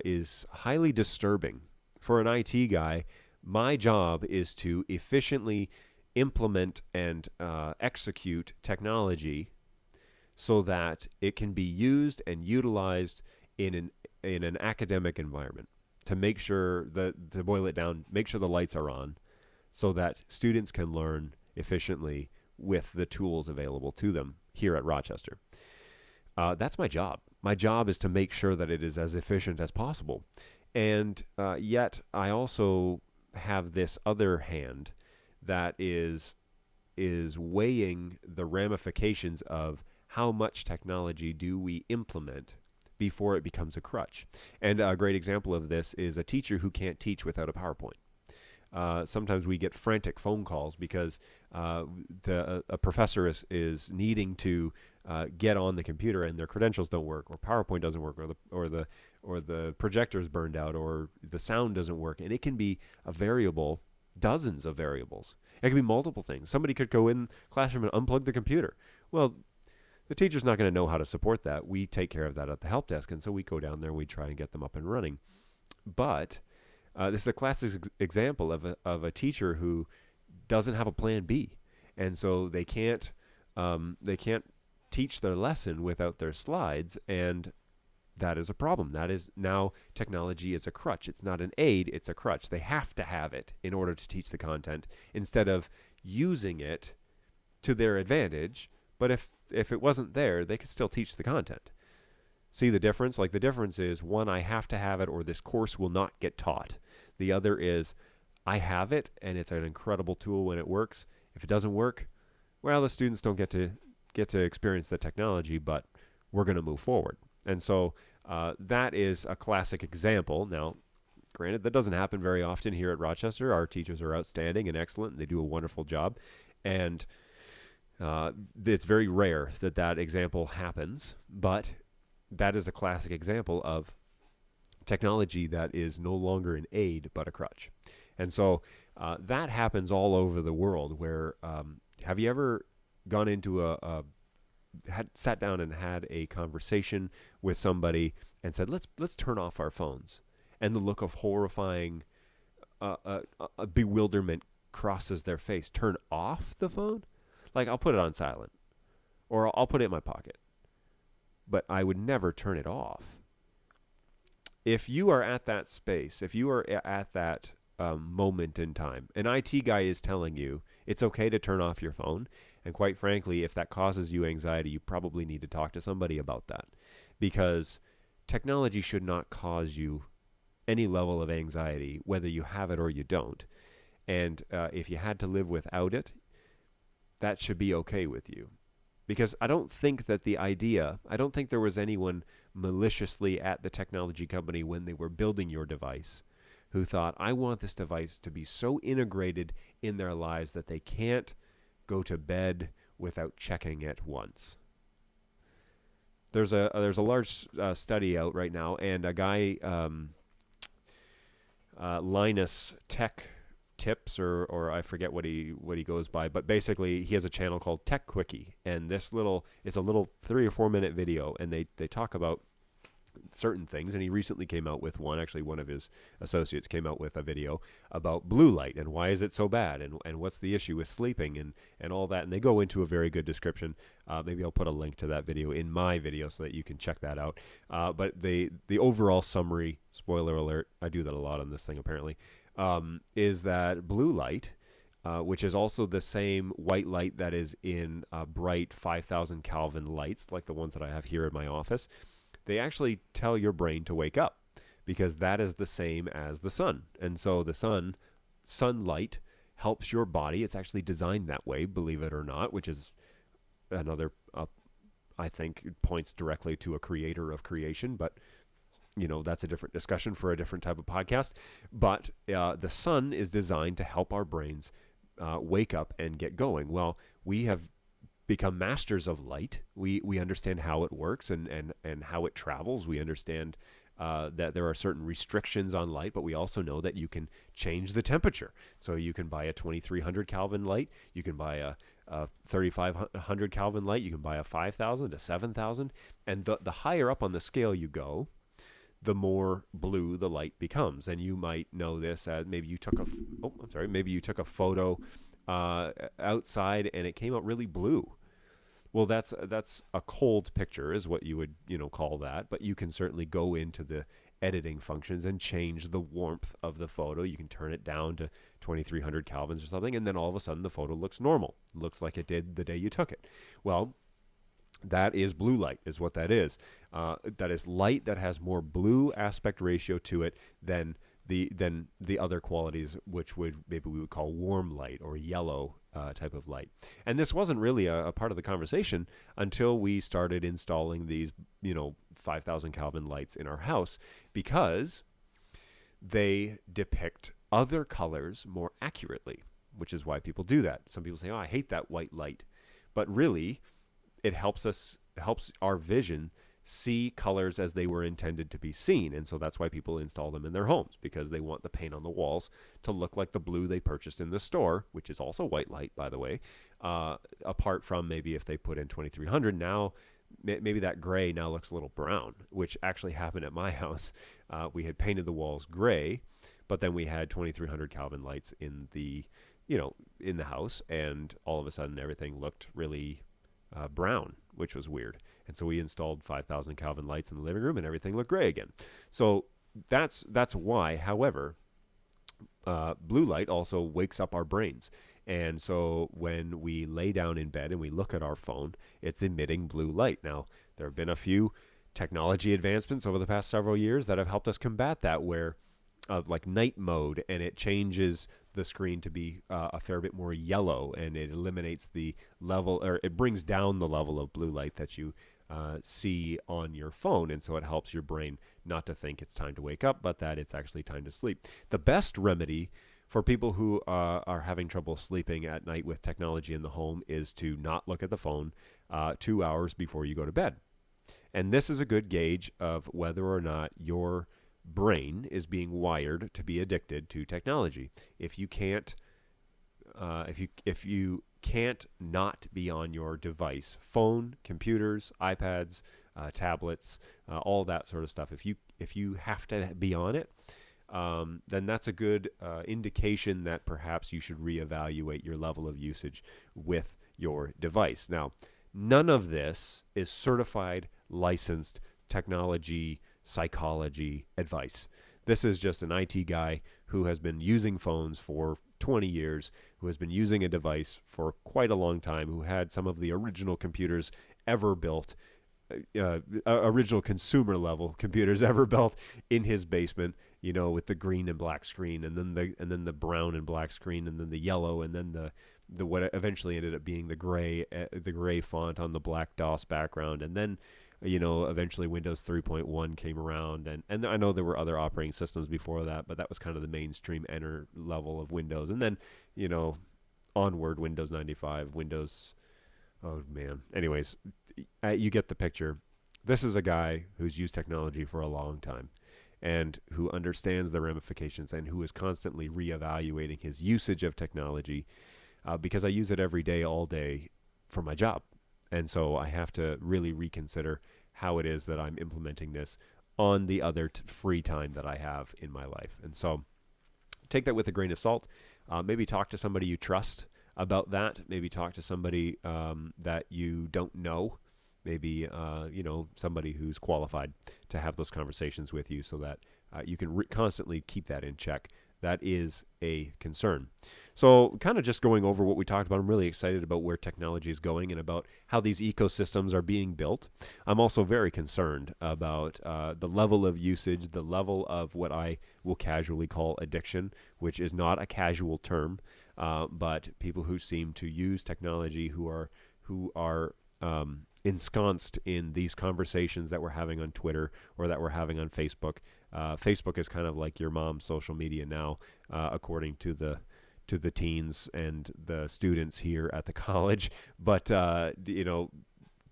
is highly disturbing. For an IT guy, my job is to efficiently implement and execute technology so that it can be used and utilized in an academic environment, to make sure to boil it down, make sure the lights are on so that students can learn efficiently with the tools available to them here at Rochester. That's my job. My job is to make sure that it is as efficient as possible. And yet I also have this other hand that is weighing the ramifications of how much technology do we implement before it becomes a crutch. And a great example of this is a teacher who can't teach without a PowerPoint. Sometimes we get frantic phone calls because a professor is needing to get on the computer and their credentials don't work, or PowerPoint doesn't work, or the projector is burned out, or the sound doesn't work, and it can be a variable, dozens of variables. It can be multiple things. Somebody could go in classroom and unplug the computer. Well, the teacher's not going to know how to support that. We take care of that at the help desk, and so we go down there and we try and get them up and running. But this is a classic example of a teacher who doesn't have a plan B, and so they can't teach their lesson without their slides, and that is a problem. That is, now technology is a crutch. It's not an aid, it's a crutch. They have to have it in order to teach the content instead of using it to their advantage. But if it wasn't there, they could still teach the content. See the difference? Like, the difference is, one, I have to have it or this course will not get taught. The other is, I have it and it's an incredible tool when it works. If it doesn't work, well, the students don't get to experience the technology, but we're going to move forward. And so that is a classic example. Now, granted, that doesn't happen very often here at Rochester. Our teachers are outstanding and excellent, and they do a wonderful job. And it's very rare that that example happens, but that is a classic example of technology that is no longer an aid but a crutch. And so that happens all over the world where have you ever gone into sat down and had a conversation with somebody and said, let's turn off our phones, and the look of horrifying bewilderment crosses their face. Turn off the phone? Like, I'll put it on silent, or I'll put it in my pocket, but I would never turn it off. If you are at that space, if you are at that moment in time, an IT guy is telling you it's okay to turn off your phone, and quite frankly, if that causes you anxiety, you probably need to talk to somebody about that, because technology should not cause you any level of anxiety, whether you have it or you don't. And if you had to live without it, that should be okay with you. Because I don't think there was anyone maliciously at the technology company when they were building your device who thought, I want this device to be so integrated in their lives that they can't go to bed without checking it once. There's a large study out right now, and a guy, Linus Tech Tips, or I forget what he goes by, but basically he has a channel called Tech Quickie, and it's a little 3 or 4 minute video, and they talk about certain things. And he recently came out with one. Actually, one of his associates came out with a video about blue light and why is it so bad, and what's the issue with sleeping, and all that. And they go into a very good description. Maybe I'll put a link to that video in my video so that you can check that out. But the overall summary, spoiler alert, I do that a lot on this thing apparently, is that blue light, which is also the same white light that is in bright 5,000 Kelvin lights, like the ones that I have here in my office, they actually tell your brain to wake up, because that is the same as the sun. And so the sunlight helps your body. It's actually designed that way, believe it or not, which is another, I think, points directly to a creator of creation, but that's a different discussion for a different type of podcast. But the sun is designed to help our brains wake up and get going. Well, we have become masters of light. We understand how it works and how it travels. We understand that there are certain restrictions on light, but we also know that you can change the temperature. So you can buy a 2300 Kelvin light, you can buy a 3500 Kelvin light, you can buy a 5000 to 7000, and the higher up on the scale you go, the more blue the light becomes. And you might know this as maybe you took a photo outside and it came out really blue. Well, that's a cold picture is what you would call that, but you can certainly go into the editing functions and change the warmth of the photo. You can turn it down to 2300 Kelvins or something, and then all of a sudden the photo looks normal. It looks like it did the day you took it. Well, that is blue light, is what that is. That is light that has more blue aspect ratio to it than the other qualities, which would maybe we would call warm light or yellow type of light. And this wasn't really a part of the conversation until we started installing these 5,000 Kelvin lights in our house, because they depict other colors more accurately, which is why people do that. Some people say, "Oh, I hate that white light," but really, it helps our vision see colors as they were intended to be seen. And so that's why people install them in their homes, because they want the paint on the walls to look like the blue they purchased in the store, which is also white light, by the way. Apart from maybe if they put in 2300, now maybe that gray now looks a little brown, which actually happened at my house. We had painted the walls gray, but then we had 2300 Kelvin lights in the house, and all of a sudden everything looked really brown, which was weird. And so we installed 5,000 Kelvin lights in the living room, and everything looked gray again. So that's why. However, blue light also wakes up our brains. And so when we lay down in bed and we look at our phone, it's emitting blue light. Now, there have been a few technology advancements over the past several years that have helped us combat that, where like night mode, and it changes the screen to be a fair bit more yellow, and it eliminates the level, or it brings down the level of blue light that you see on your phone. And so it helps your brain not to think it's time to wake up, but that it's actually time to sleep. The best remedy for people who are having trouble sleeping at night with technology in the home is to not look at the phone 2 hours before you go to bed. And this is a good gauge of whether or not your brain is being wired to be addicted to technology. If you can't not be on your device, phone, computers, iPads, tablets, all that sort of stuff, if you have to be on it, then that's a good indication that perhaps you should reevaluate your level of usage with your device. Now, none of this is certified, licensed technology psychology advice. This is just an IT guy who has been using phones for 20 years, who has been using a device for quite a long time, who had some of the original computers ever built, original consumer level computers ever built in his basement, with the green and black screen, and then the brown and black screen, and then the yellow, and then the what eventually ended up being the gray font on the black DOS background. And then eventually Windows 3.1 came around, and I know there were other operating systems before that, but that was kind of the mainstream enter level of Windows. And then, onward, Windows 95, oh man. Anyways, you get the picture. This is a guy who's used technology for a long time, and who understands the ramifications, and who is constantly reevaluating his usage of technology, because I use it every day, all day, for my job. And so I have to really reconsider how it is that I'm implementing this on the other free time that I have in my life. And so take that with a grain of salt. Maybe talk to somebody you trust about that. Maybe talk to somebody that you don't know. Maybe, somebody who's qualified to have those conversations with you, so that you can constantly keep that in check. That is a concern. So kind of just going over what we talked about, I'm really excited about where technology is going and about how these ecosystems are being built. I'm also very concerned about the level of usage, the level of what I will casually call addiction, which is not a casual term, but people who seem to use technology, who are ensconced in these conversations that we're having on Twitter or that we're having on Facebook. Facebook is kind of like your mom's social media now, according to the teens and the students here at the college. But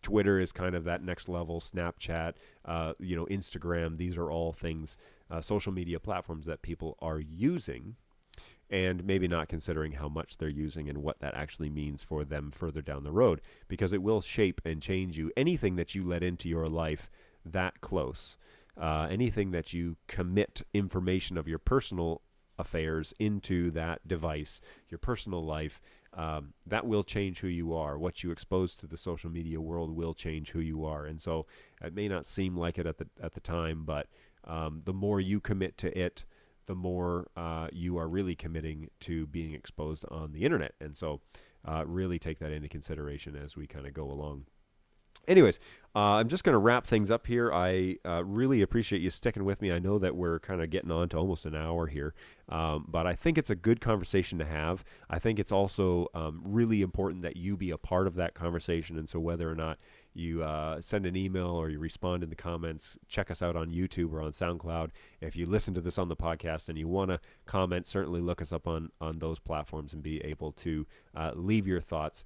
Twitter is kind of that next level. Snapchat, Instagram. These are all things, social media platforms that people are using, and maybe not considering how much they're using and what that actually means for them further down the road, because it will shape and change you. Anything that you let into your life that close, anything that you commit information of your personal affairs into that device, your personal life, that will change who you are. What you expose to the social media world will change who you are. And so it may not seem like it at the time, but the more you commit to it, the more you are really committing to being exposed on the internet. And so really take that into consideration as we kind of go along. Anyways, I'm just going to wrap things up here. I really appreciate you sticking with me. I know that we're kind of getting on to almost an hour here, but I think it's a good conversation to have. I think it's also really important that you be a part of that conversation. And so whether or not you send an email or you respond in the comments, check us out on YouTube or on SoundCloud. If you listen to this on the podcast and you want to comment, certainly look us up on those platforms and be able to leave your thoughts.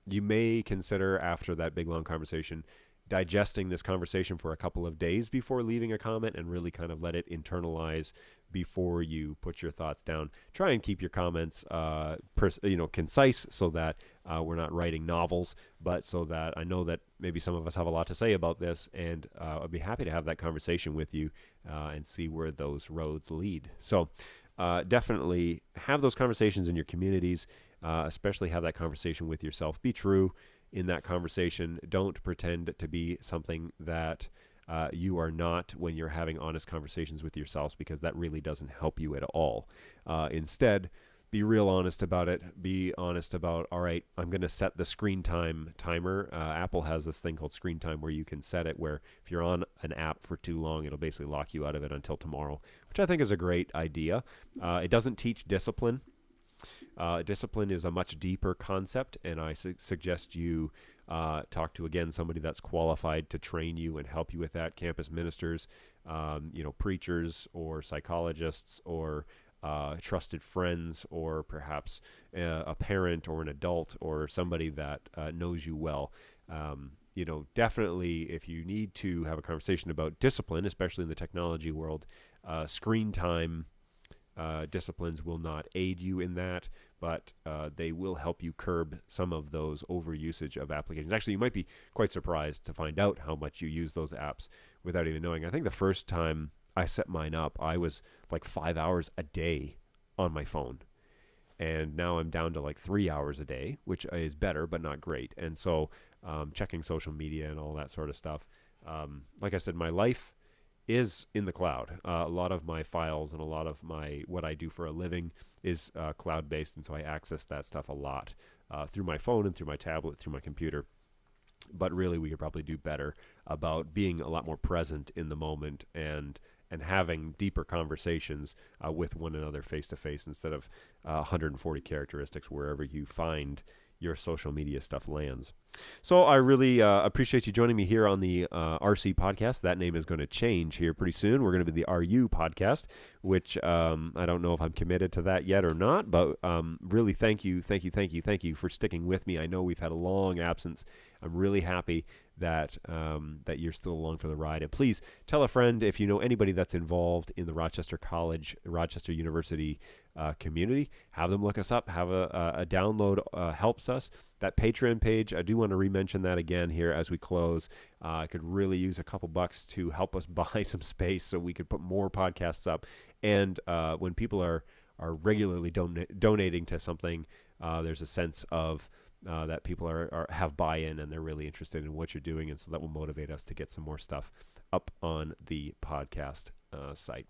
You may consider, after that big long conversation, digesting this conversation for a couple of days before leaving a comment and really kind of let it internalize before you put your thoughts down. Try and keep your comments concise so that we're not writing novels, but so that I know that maybe some of us have a lot to say about this, and I'd be happy to have that conversation with you and see where those roads lead. So definitely have those conversations in your communities, especially have that conversation with yourself. Be true in that conversation. Don't pretend to be something that you are not when you're having honest conversations with yourselves, because that really doesn't help you at all. Instead, be real honest about it. Be honest about, all right, I'm going to set the screen time timer. Apple has this thing called screen time where you can set it where if you're on an app for too long, it'll basically lock you out of it until tomorrow, which I think is a great idea. It doesn't teach discipline. Discipline is a much deeper concept, and I suggest you talk to, again, somebody that's qualified to train you and help you with that. Campus ministers, preachers or psychologists or trusted friends, or perhaps a parent or an adult or somebody that knows you well. Definitely if you need to have a conversation about discipline, especially in the technology world, screen time disciplines will not aid you in that, but they will help you curb some of those overusage of applications. Actually, you might be quite surprised to find out how much you use those apps without even knowing. I think the first time I set mine up, I was like 5 hours a day on my phone. And now I'm down to like 3 hours a day, which is better, but not great. And so checking social media and all that sort of stuff. Like I said, my life is in the cloud. A lot of my files and a lot of what I do for a living is cloud-based, and so I access that stuff a lot through my phone and through my tablet, through my computer. But really, we could probably do better about being a lot more present in the moment and having deeper conversations with one another face-to-face instead of 140 characteristics wherever you find your social media stuff lands. So I really appreciate you joining me here on the RC podcast. That name is going to change here pretty soon. We're going to be the RU podcast, which I don't know if I'm committed to that yet or not, but really thank you for sticking with me. I know we've had a long absence. I'm really happy that that you're still along for the ride. And please tell a friend if you know anybody that's involved in the Rochester College, Rochester University community. Have them look us up. Have a download helps us. That Patreon page, I do want to re-mention that again here as we close. I could really use a couple bucks to help us buy some space so we could put more podcasts up. And when people are regularly donating to something, there's a sense of that people have buy-in and they're really interested in what you're doing, and so that will motivate us to get some more stuff up on the podcast site.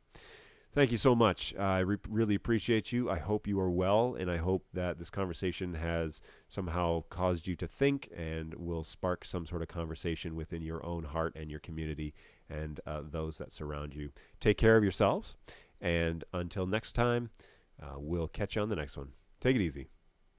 Thank you so much. I really appreciate you. I hope you are well, and I hope that this conversation has somehow caused you to think and will spark some sort of conversation within your own heart and your community and those that surround you. Take care of yourselves, and until next time, we'll catch you on the next one. Take it easy.